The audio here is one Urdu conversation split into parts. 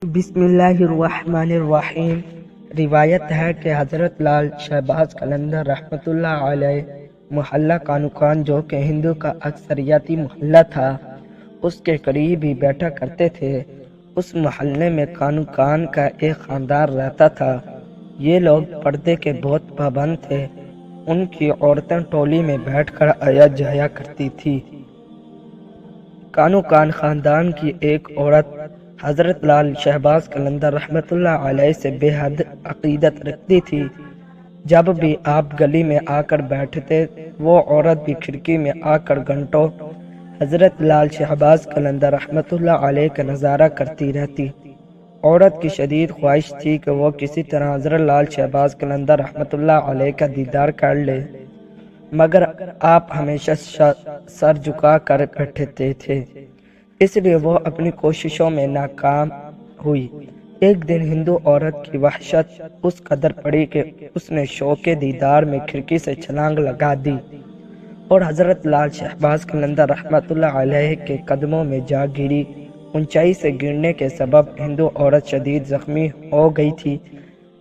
بسم اللہ الرحمن الرحیم۔ روایت ہے کہ حضرت لال شہباز قلندر رحمۃ اللہ علیہ محلہ کانوکان، جو کہ ہندو کا اکثریتی محلہ تھا، اس کے قریب ہی بیٹھا کرتے تھے۔ اس محلے میں کانوکان کا ایک خاندان رہتا تھا۔ یہ لوگ پردے کے بہت پابند تھے۔ ان کی عورتیں ٹولی میں بیٹھ کر آیا جایا کرتی تھی۔ کانوکان خاندان کی ایک عورت حضرت لال شہباز قلندر رحمۃ اللہ علیہ سے بے حد عقیدت رکھتی تھی۔ جب بھی آپ گلی میں آ کر بیٹھتے، وہ عورت بھی کھڑکی میں آ کر گھنٹوں حضرت لال شہباز قلندر رحمۃ اللہ علیہ کا نظارہ کرتی رہتی۔ عورت کی شدید خواہش تھی کہ وہ کسی طرح حضرت لال شہباز قلندر رحمۃ اللہ علیہ کا دیدار کر لے، مگر آپ ہمیشہ سر جھکا کر بیٹھتے تھے، اس لیے وہ اپنی کوششوں میں ناکام ہوئی۔ ایک دن ہندو عورت کی وحشت اس قدر پڑی کہ اس نے شوق دیدار میں کھڑکی سے چھلانگ لگا دی اور حضرت لال شہباز قلندر رحمۃ اللہ علیہ کے قدموں میں جا گری۔ اونچائی سے گرنے کے سبب ہندو عورت شدید زخمی ہو گئی تھی۔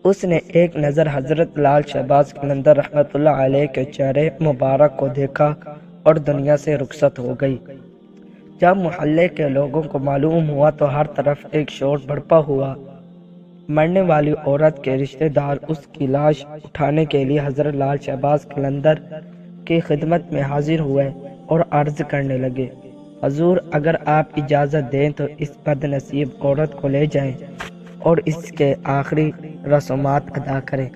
اس نے ایک نظر حضرت لال شہباز قلندر رحمۃ اللہ علیہ کے چہرے مبارک کو دیکھا اور دنیا سے رخصت ہو گئی۔ جب محلے کے لوگوں کو معلوم ہوا تو ہر طرف ایک شور برپا ہوا۔ مرنے والی عورت کے رشتہ دار اس کی لاش اٹھانے کے لیے حضرت لال شہباز قلندر کی خدمت میں حاضر ہوئے اور عرض کرنے لگے، حضور، اگر آپ اجازت دیں تو اس بد نصیب عورت کو لے جائیں اور اس کے آخری رسومات ادا کریں۔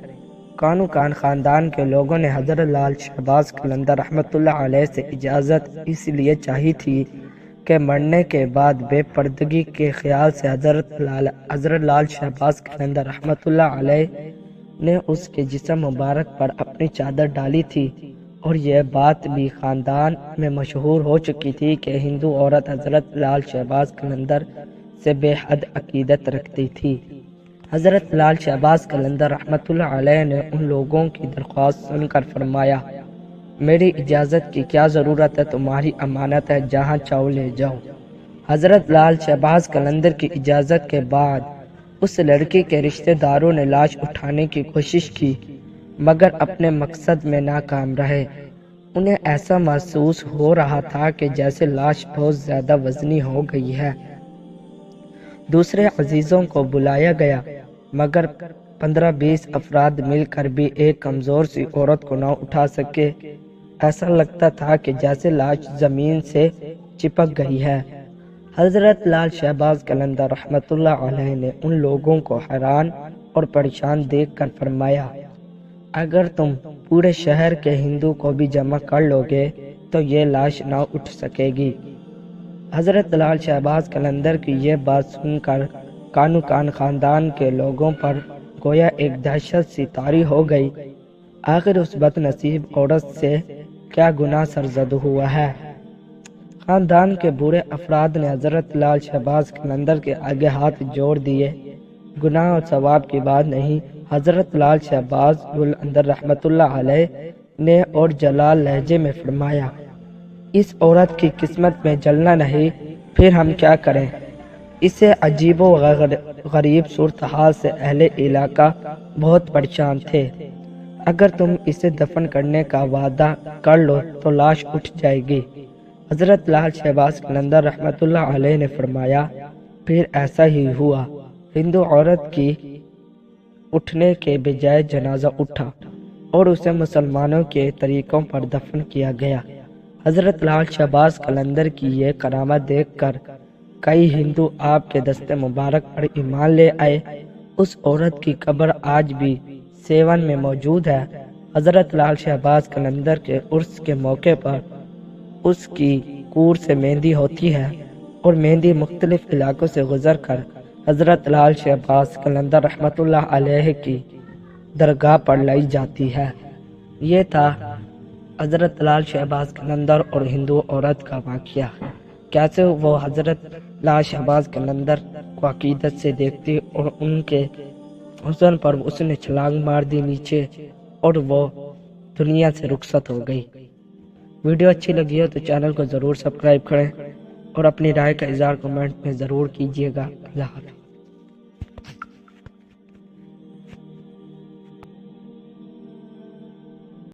کانوکان خاندان کے لوگوں نے حضرت لال شہباز قلندر رحمۃ اللہ علیہ سے اجازت اس لیے چاہی تھی کہ مرنے کے بعد بے پردگی کے خیال سے حضرت لال شہباز قلندر رحمۃ اللہ علیہ نے اس کے جسم مبارک پر اپنی چادر ڈالی تھی، اور یہ بات بھی خاندان میں مشہور ہو چکی تھی کہ ہندو عورت حضرت لال شہباز قلندر سے بے حد عقیدت رکھتی تھی۔ حضرت لال شہباز قلندر رحمۃ اللہ علیہ نے ان لوگوں کی درخواست سن کر فرمایا، میری اجازت کی کیا ضرورت ہے، تمہاری امانت ہے، جہاں چاہو لے جاؤ۔ حضرت لال شہباز قلندر کی اجازت کے بعد اس لڑکی کے رشتہ داروں نے لاش اٹھانے کی کوشش کی، مگر اپنے مقصد میں ناکام رہے۔ انہیں ایسا محسوس ہو رہا تھا کہ جیسے لاش بہت زیادہ وزنی ہو گئی ہے۔ دوسرے عزیزوں کو بلایا گیا، مگر 15-20 افراد مل کر بھی ایک کمزور سی عورت کو نہ اٹھا سکے۔ ایسا لگتا تھا کہ جیسے لاش زمین سے چپک گئی ہے۔ حضرت لال شہباز قلندر رحمۃ اللہ علیہ نے ان لوگوں کو حیران اور پریشان دیکھ کر فرمایا، اگر تم پورے شہر کے ہندو کو بھی جمع کر لو گے تو یہ لاش نہ اٹھ سکے گی۔ حضرت لال شہباز قلندر کی یہ بات سن کر کانوکان خاندان کے لوگوں پر گویا ایک دہشت سی طاری ہو گئی۔ آخر اس بد نصیب عورت سے کیا گناہ سرزد ہوا ہے؟ خاندان کے بوڑھے افراد نے حضرت لال شہباز قلندر کے آگے ہاتھ جوڑ دیے۔ گناہ اور ثواب کی بات نہیں، حضرت لال شہباز قلندر رحمۃ اللہ علیہ نے اور جلال لہجے میں فرمایا، اس عورت کی قسمت میں جلنا نہیں، پھر ہم کیا کریں؟ اسے عجیب و غریب صورتحال سے اہل علاقہ بہت پریشان تھے۔ اگر تم اسے دفن کرنے کا وعدہ کر لو تو لاش اٹھ جائے گی۔ حضرت لال شہباز قلندر رحمۃ اللہ علیہ نے فرمایا، پھر ایسا ہی ہوا۔ ہندو عورت کی اٹھنے کے بجائے جنازہ اٹھا اور اسے مسلمانوں کے طریقوں پر دفن کیا گیا۔ حضرت لال شہباز قلندر کی یہ کرامت دیکھ کر کئی ہندو آپ کے دست مبارک پر ایمان لے آئے۔ اس عورت کی قبر آج بھی سیون میں موجود ہے۔ حضرت لال شہباز قلندر کے عرس کے موقع پر اس کی کور سے مہندی ہوتی ہے اور مہندی مختلف علاقوں سے گزر کر حضرت لال شہباز قلندر رحمۃ اللہ علیہ کی درگاہ پر لائی جاتی ہے۔ یہ تھا حضرت لال شہباز قلندر اور ہندو عورت کا واقعہ، کیسے وہ حضرت لال شہباز قلندر کو عقیدت سے دیکھتی اور ان کے حسن پر اس نے چھلانگ مار دی نیچے اور وہ دنیا سے رخصت ہو گئی۔ ویڈیو اچھی لگی ہو تو چینل کو ضرور سبسکرائب کریں اور اپنی رائے کا اظہار کمنٹ میں ضرور کیجیے گا۔ اللہ حافظ۔